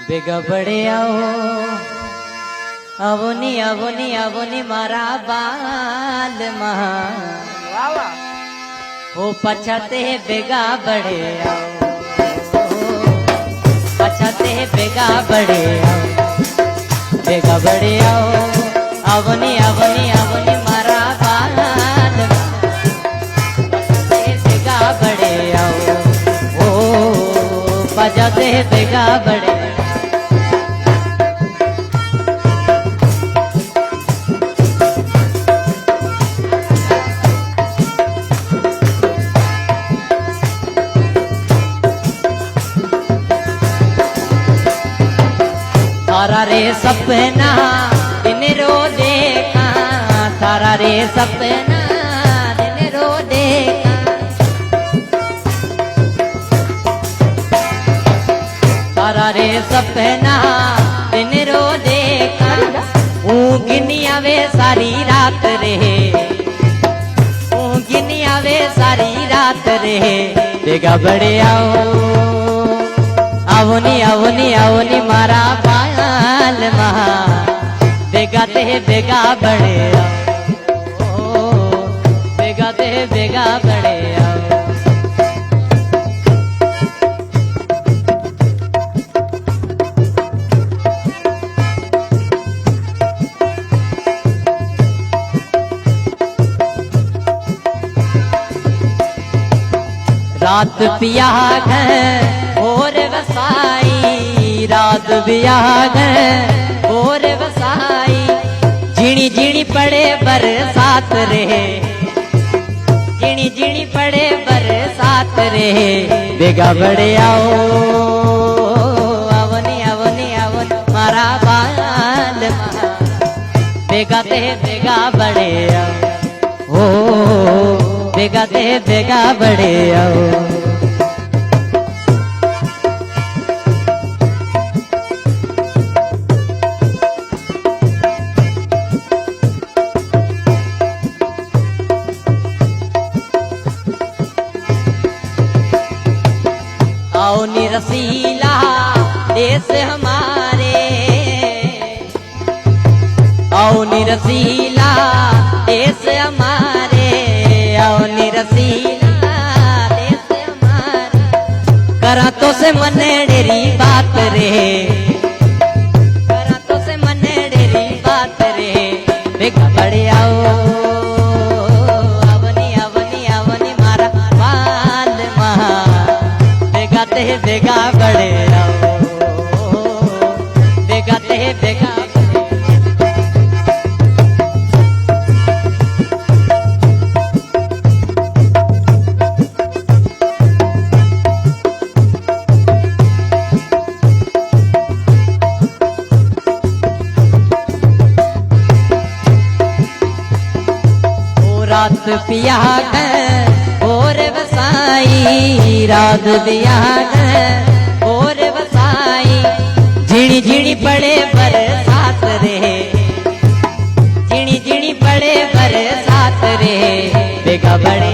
बेगा बड़े आओ आवोनी आवोनी आवोनी मारा बाल महा ओ पछाते बेगा बड़े आओ पछाते बेगा बड़े आओ बेगा बड़े आओ आवोनी आवोनी आवोनी मारा बाल पछाते बेगा बड़े आओ ओ पछाते बेगा बड़े थारा रे सपना दिन रो देखा थारा रे सपना दिन रो देखा थारा रे सपना दिन रो देखा ऊँघ नहीं आवे सारी रात रहे ऊँघ नहीं आवे सारी रात रहे बेगा बड़े आओ आवोनी आवोनी आवोनी मारा बाल महा बेगा ते बेगा बड़े आओ बेगा ते बेगा बड़े आओ रात पिया है और वसाई रात बियाग और वसाई झिणी झिणी पड़े बरसात रहे झिणी झिणी पड़े बरसात रहे बेगा बड़े आओ आवनी आवनी आवनी मारा बाल बेगा ते बेगा बड़े आओ ओ बेगा ते बेगा बड़े आओ आओ निरसीला देश हमारे आओ निरसीला देश हमारे आओ निरसीला देश हमारे करा तो से मन डेरी बात रे करा तो से मन डेरी बात रे बेगा बड़े आओ आवनी आवनी आवनी मारा बाल महा बेगा ते बेगा बड़े आओ बेगा ते बेगा रात पिया और वसाई रात पिया और वसाई झिणी झिणी पड़े बरसात रहे झिणी झिणी पड़े बरसात रहे बेगा बड़े